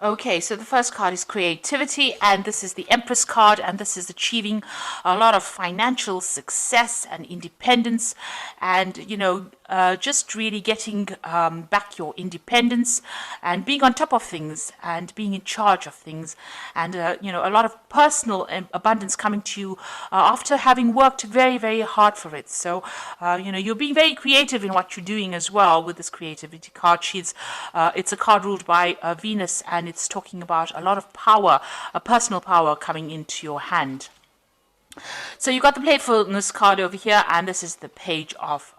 Okay, so the first card is creativity, and this is the Empress card, and this is achieving a lot of financial success and independence, and just really getting back your independence and being on top of things and being in charge of things, and a lot of personal abundance coming to you after having worked very, very hard for it. So, you're being very creative in what you're doing as well with this creativity card. It's a card ruled by Venus, and it's talking about a lot of power, a personal power coming into your hand. So you've got the playfulness card over here, and this is the page of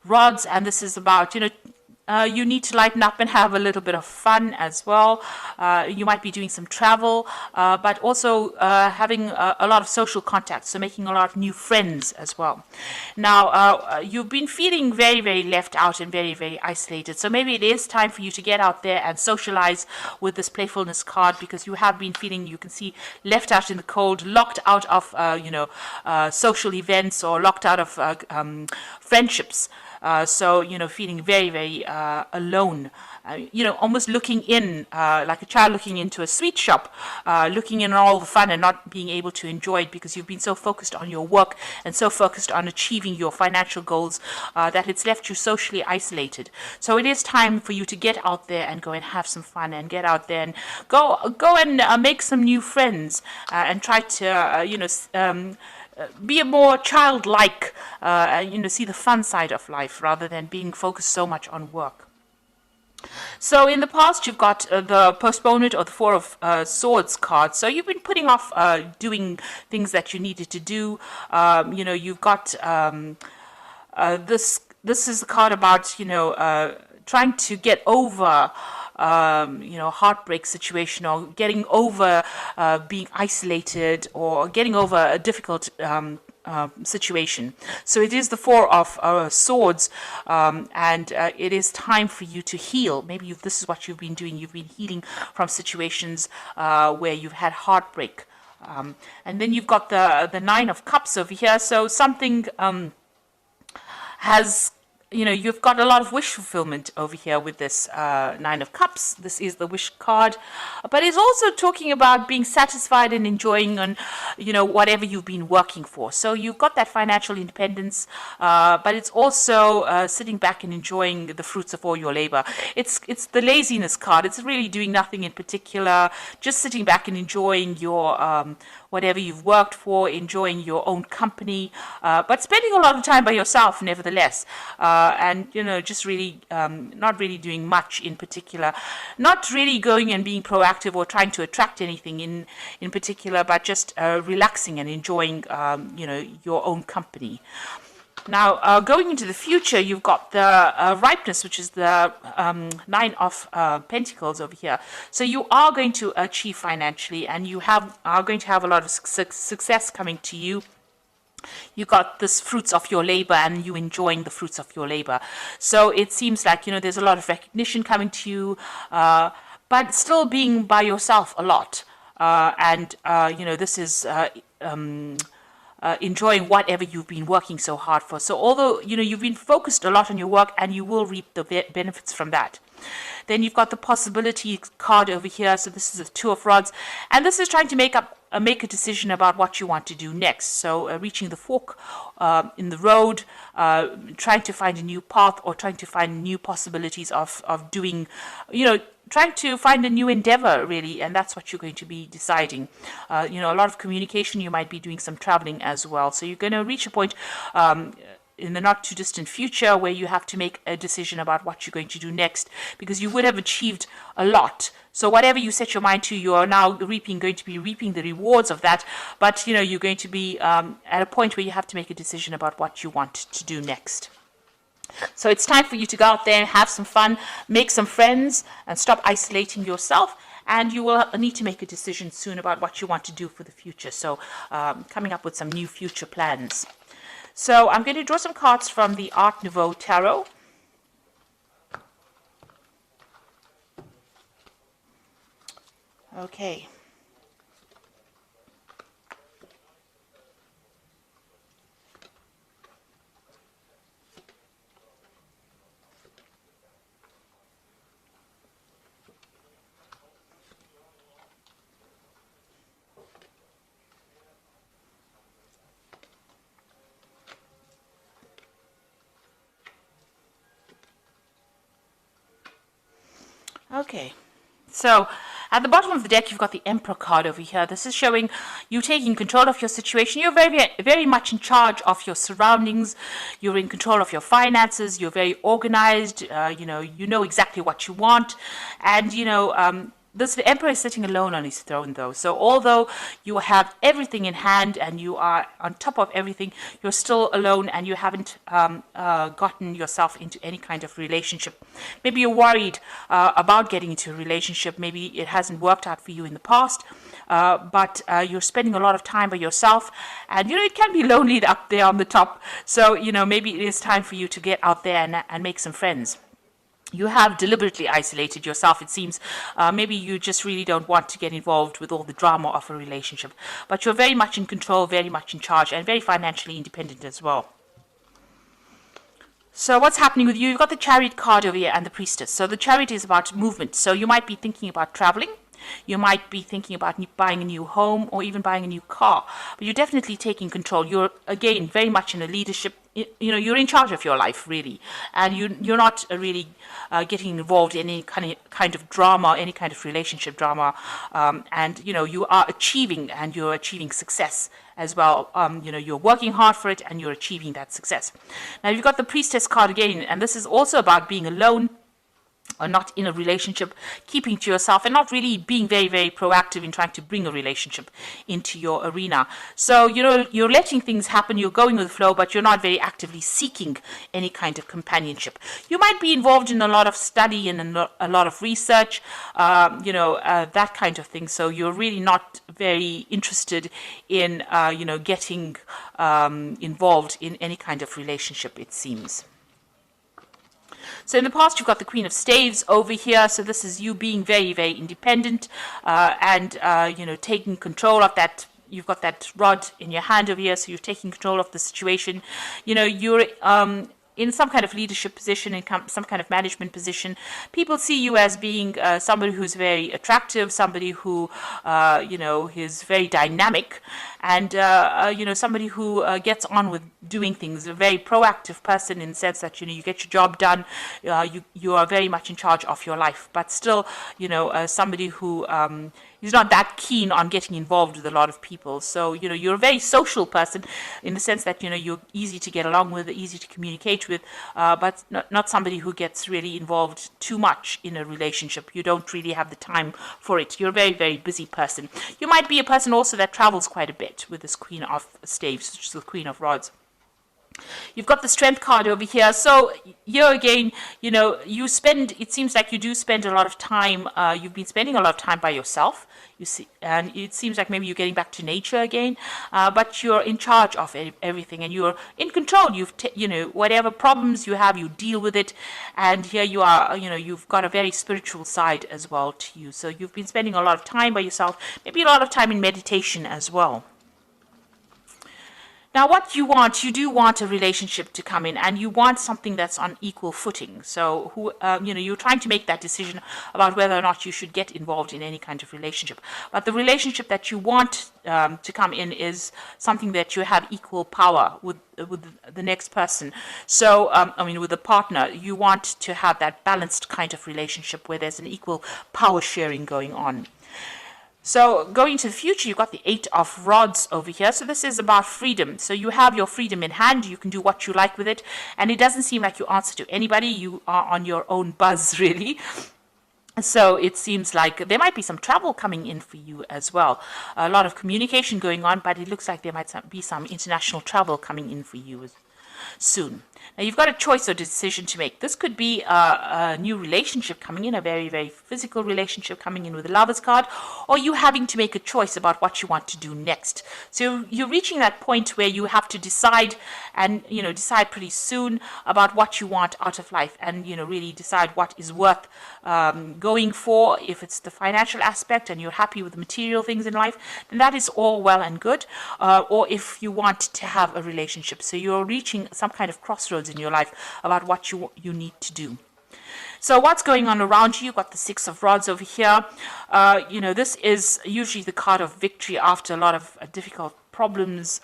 rods, and this is about, you need to lighten up and have a little bit of fun as well. You might be doing some travel, but also having a lot of social contacts, so making a lot of new friends as well. Now, you've been feeling very, very left out and very, very isolated, so maybe it is time for you to get out there and socialize with this playfulness card, because you have been feeling, you can see, left out in the cold, locked out of, social events, or locked out of friendships. So, feeling very, very alone, almost looking in, like a child looking into a sweet shop, looking in all the fun and not being able to enjoy it because you've been so focused on your work and so focused on achieving your financial goals that it's left you socially isolated. So it is time for you to get out there and go and have some fun, and get out there and go and make some new friends, and try to, be a more childlike, see the fun side of life rather than being focused so much on work. So in the past, you've got the postponement or the Four of Swords card. So you've been putting off doing things that you needed to do. You've got this. This is the card about trying to get over heartbreak situation, or getting over being isolated, or getting over a difficult situation. So it is the Four of Swords, and it is time for you to heal. Maybe this is what you've been doing. You've been healing from situations where you've had heartbreak. And then you've got the Nine of Cups over here. So something has, you've got a lot of wish fulfillment over here with this Nine of Cups. This is the wish card, but it's also talking about being satisfied and enjoying on, whatever you've been working for. So you've got that financial independence, but it's also sitting back and enjoying the fruits of all your labor. It's the laziness card. It's really doing nothing in particular, just sitting back and enjoying your whatever you've worked for, enjoying your own company, but spending a lot of time by yourself nevertheless, and just really not really doing much in particular, not really going and being proactive or trying to attract anything in particular, but just relaxing and enjoying your own company. Now, going into the future, you've got the ripeness, which is the Nine of Pentacles over here. So you are going to achieve financially, and you are going to have a lot of success coming to you. You got this fruits of your labor, and you enjoying the fruits of your labor. So it seems like, there's a lot of recognition coming to you, but still being by yourself a lot. This is enjoying whatever you've been working so hard for. So although, you've been focused a lot on your work, and you will reap the benefits from that. Then you've got the possibility card over here. So this is a Two of Rods, and this is trying to make a decision about what you want to do next. So reaching the fork in the road, trying to find a new path, or trying to find new possibilities of doing, trying to find a new endeavor, really, and that's what you're going to be deciding. A lot of communication. You might be doing some traveling as well. So you're going to reach a point in the not too distant future where you have to make a decision about what you're going to do next, because you would have achieved a lot. So whatever you set your mind to, you are now going to be reaping the rewards of that. But you're going to be at a point where you have to make a decision about what you want to do next. So it's time for you to go out there and have some fun, make some friends, and stop isolating yourself. And you will need to make a decision soon about what you want to do for the future. So coming up with some new future plans. So I'm going to draw some cards from the Art Nouveau Tarot. Okay. Okay. So at the bottom of the deck, you've got the Emperor card over here. This is showing you taking control of your situation. You're very, very much in charge of your surroundings. You're in control of your finances. You're very organized. You know exactly what you want. And, the emperor is sitting alone on his throne, though. So although you have everything in hand and you are on top of everything, you're still alone and you haven't gotten yourself into any kind of relationship. Maybe you're worried about getting into a relationship. Maybe it hasn't worked out for you in the past, but you're spending a lot of time by yourself. And, it can be lonely up there on the top. So, maybe it is time for you to get out there and make some friends. You have deliberately isolated yourself, it seems. Maybe you just really don't want to get involved with all the drama of a relationship. But you're very much in control, very much in charge, and very financially independent as well. So what's happening with you? You've got the Chariot card over here and the Priestess. So the Chariot is about movement. So you might be thinking about traveling. You might be thinking about buying a new home or even buying a new car. But you're definitely taking control. You're, again, very much in a leadership. You're in charge of your life, really. And you're not really getting involved in any kind of drama, any kind of relationship drama. And you are achieving, and you're achieving success as well. You're working hard for it and you're achieving that success. Now, you've got the Priestess card again, and this is also about being alone, or not in a relationship, keeping to yourself, and not really being very, very proactive in trying to bring a relationship into your arena. So, you're letting things happen, you're going with the flow, but you're not very actively seeking any kind of companionship. You might be involved in a lot of study and a lot of research, that kind of thing. So you're really not very interested in, getting involved in any kind of relationship, it seems. So in the past, you've got the Queen of Staves over here. So this is you being very, very independent and taking control of that. You've got that rod in your hand over here, so you're taking control of the situation. You're in some kind of leadership position, in some kind of management position. People see you as being somebody who's very attractive, somebody who, is very dynamic, and, somebody who gets on with doing things, a very proactive person in the sense that, you get your job done, you are very much in charge of your life, but still, somebody who is not that keen on getting involved with a lot of people. So, you're a very social person in the sense that, you're easy to get along with, easy to communicate with, but not somebody who gets really involved too much in a relationship. You don't really have the time for it. You're a very, very busy person. You might be a person also that travels quite a bit with this Queen of Staves, which is the Queen of Rods. You've got the Strength card over here. So here again, it seems like you do spend a lot of time, you've been spending a lot of time by yourself, and it seems like maybe you're getting back to nature again, but you're in charge of everything and you're in control. Whatever problems you have, you deal with it. And here you are, you've got a very spiritual side as well to you. So you've been spending a lot of time by yourself, maybe a lot of time in meditation as well. Now, what you do want a relationship to come in, and you want something that's on equal footing. So, you're trying to make that decision about whether or not you should get involved in any kind of relationship. But the relationship that you want to come in is something that you have equal power with the next person. So, with a partner, you want to have that balanced kind of relationship where there's an equal power sharing going on. So going to the future, you've got the Eight of Rods over here. So this is about freedom. So you have your freedom in hand. You can do what you like with it. And it doesn't seem like you answer to anybody. You are on your own buzz, really. So it seems like there might be some travel coming in for you as well. A lot of communication going on, but it looks like there might be some international travel coming in for you soon. Now, you've got a choice or decision to make. This could be a new relationship coming in, a very, very physical relationship coming in with the Lovers card, or you having to make a choice about what you want to do next. So you're reaching that point where you have to decide, and decide pretty soon about what you want out of life, and really decide what is worth going for. If it's the financial aspect and you're happy with the material things in life, then that is all well and good. Or if you want to have a relationship, so you're reaching some kind of crossroads in your life about what you need to do. So what's going on around you? You've got the Six of Rods over here. This is usually the card of victory after a lot of difficult problems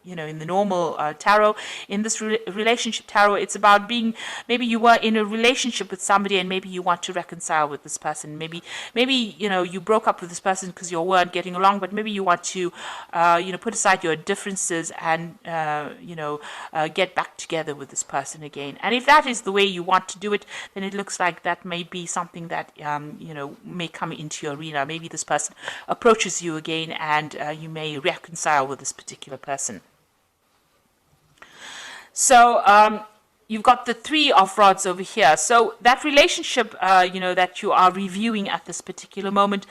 in the normal tarot. In this relationship tarot, it's about being, maybe you were in a relationship with somebody and maybe you want to reconcile with this person. Maybe you broke up with this person because you weren't getting along, but maybe you want to put aside your differences and get back together with this person again. And if that is the way you want to do it, then it looks like that may be something that may come into your arena. Maybe this person approaches you again and you may reconcile with this particular person. So you've got the Three of Rods over here. So that relationship, that you are reviewing at this particular moment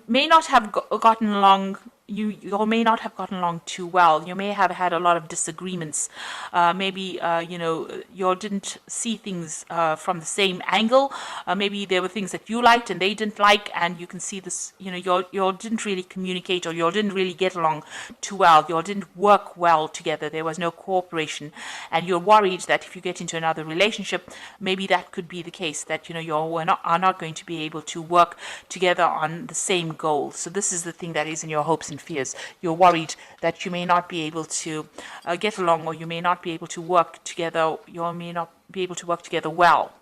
may not have gotten along. You may not have gotten along too well. You may have had a lot of disagreements. Maybe, you didn't see things from the same angle. Maybe there were things that you liked and they didn't like, and you can see this, you didn't really communicate, or you didn't really get along too well. You didn't work well together. There was no cooperation. And you're worried that if you get into another relationship, maybe that could be the case, that, you are not going to be able to work together on the same goal. So this is the thing that is in your hopes and fears. You're worried that you may not be able to get along, or you may not be able to work together. You may not be able to work together well.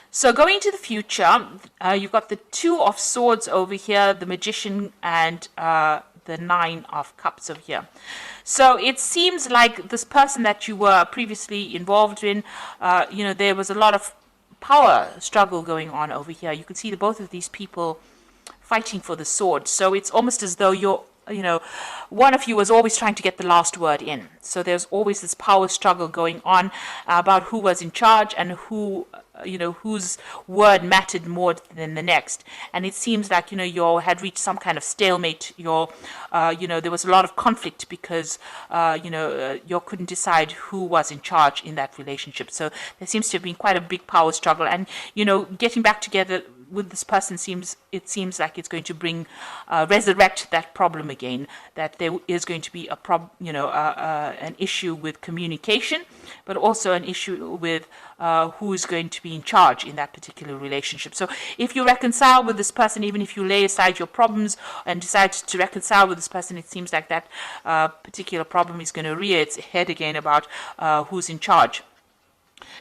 So going to the future, you've got the Two of Swords over here, the Magician, and the Nine of Cups over here. So it seems like this person that you were previously involved in, there was a lot of power struggle going on over here. You can see both of these people fighting for the sword. So it's almost as though one of you was always trying to get the last word in. So there's always this power struggle going on about who was in charge and whose word mattered more than the next. And it seems like, you had reached some kind of stalemate. There was a lot of conflict because, you couldn't decide who was in charge in that relationship. So there seems to have been quite a big power struggle. And, getting back together with this person seems like it's going to bring resurrect that problem again, that there is going to be an issue with communication, but also an issue with who is going to be in charge in that particular relationship. So if you reconcile with this person, even if you lay aside your problems and decide to reconcile with this person, it seems like that particular problem is going to rear its head again about who's in charge.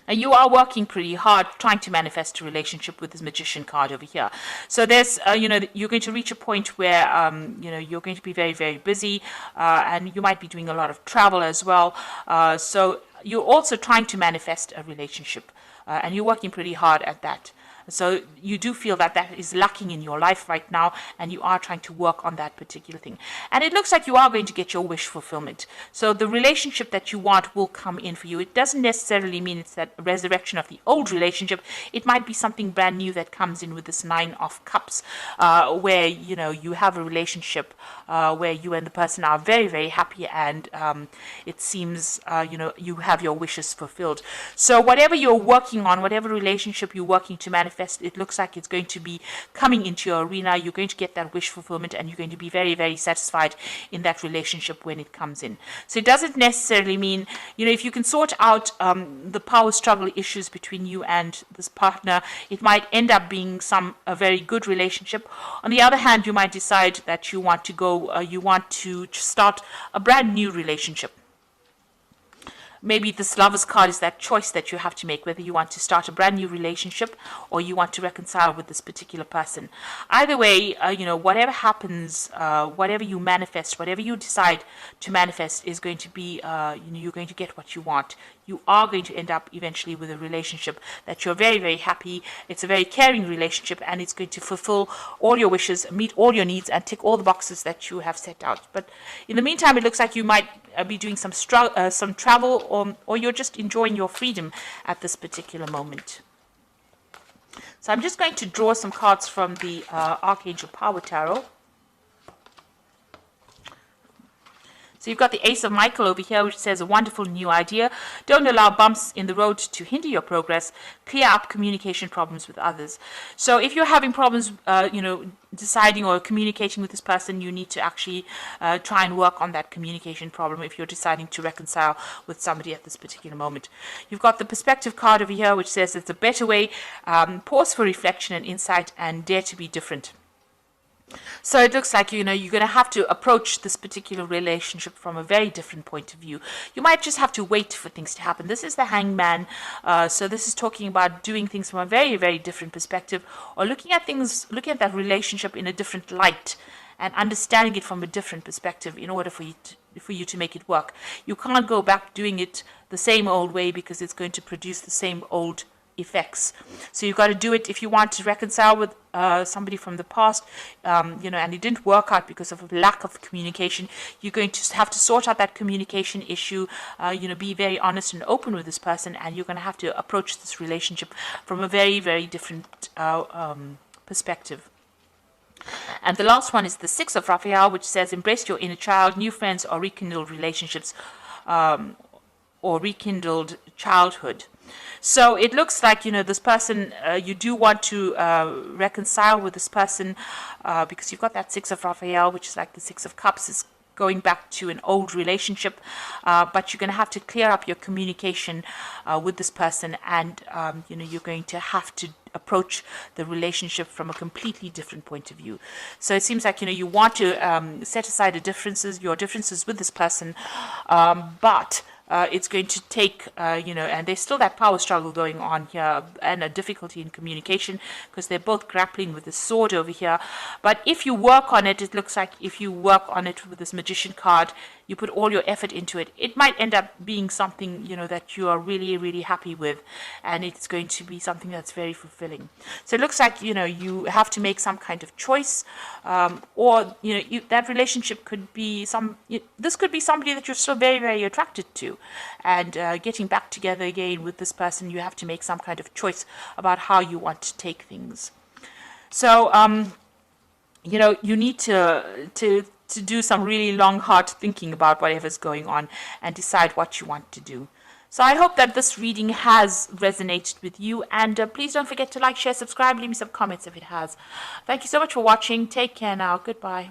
Now, you are working pretty hard trying to manifest a relationship with this Magician card over here. So there's, you're going to reach a point where, you're going to be very, very busy, and you might be doing a lot of travel as well. So you're also trying to manifest a relationship, and you're working pretty hard at that. So you do feel that that is lacking in your life right now, and you are trying to work on that particular thing. And it looks like you are going to get your wish fulfillment. So the relationship that you want will come in for you. It doesn't necessarily mean it's that resurrection of the old relationship. It might be something brand new that comes in with this Nine of Cups, where, you have a relationship where you and the person are very, very happy, and it seems, you have your wishes fulfilled. So whatever you're working on, whatever relationship you're working to manifest, it looks like it's going to be coming into your arena. You're going to get that wish fulfillment, and you're going to be very, very satisfied in that relationship when it comes in. So it doesn't necessarily mean, if you can sort out the power struggle issues between you and this partner, it might end up being a very good relationship. On the other hand, you might decide that you want to start a brand new relationship. Maybe this Lover's card is that choice that you have to make, whether you want to start a brand new relationship or you want to reconcile with this particular person. Either way, whatever happens, whatever you manifest, whatever you decide to manifest is going to be, you're going to get what you want. You are going to end up eventually with a relationship that you're very, very happy. It's a very caring relationship, and it's going to fulfill all your wishes, meet all your needs, and tick all the boxes that you have set out. But in the meantime, it looks like you might be doing some travel, or you're just enjoying your freedom at this particular moment. So I'm just going to draw some cards from the Archangel Power Tarot. So you've got the Ace of Michael over here, which says a wonderful new idea. Don't allow bumps in the road to hinder your progress. Clear up communication problems with others. So if you're having problems, deciding or communicating with this person, you need to actually try and work on that communication problem if you're deciding to reconcile with somebody at this particular moment. You've got the Perspective card over here, which says it's a better way. Pause for reflection and insight, and dare to be different. So it looks like, you're going to have to approach this particular relationship from a very different point of view. You might just have to wait for things to happen. This is the Hangman. So this is talking about doing things from a very, very different perspective, or looking at that relationship in a different light and understanding it from a different perspective in order for you to make it work. You can't go back doing it the same old way, because it's going to produce the same old effects. So you've got to do it if you want to reconcile with somebody from the past, and it didn't work out because of a lack of communication. You're going to have to sort out that communication issue, be very honest and open with this person, and you're going to have to approach this relationship from a very, very different perspective. And the last one is the Six of Raphael, which says, embrace your inner child, new friends, or rekindled relationships, or rekindled childhood. So it looks like, this person, you do want to reconcile with this person, because you've got that Six of Raphael, which is like the Six of Cups, is going back to an old relationship, but you're going to have to clear up your communication with this person, and you're going to have to approach the relationship from a completely different point of view. So it seems like you want to set aside your differences with this person, but it's going to take, and there's still that power struggle going on here, and a difficulty in communication, because they're both grappling with the sword over here. But if you work on it, it looks like if you work on it with this Magician card, you put all your effort into it, it might end up being something, that you are really, really happy with, and it's going to be something that's very fulfilling. So it looks like, you have to make some kind of choice, or, that relationship could be this could be somebody that you're still very, very attracted to, and getting back together again with this person, you have to make some kind of choice about how you want to take things. So, you need to do some really long, hard thinking about whatever's going on and decide what you want to do. So I hope that this reading has resonated with you, and please don't forget to like, share, subscribe, leave me some comments if it has. Thank you so much for watching. Take care now. Goodbye.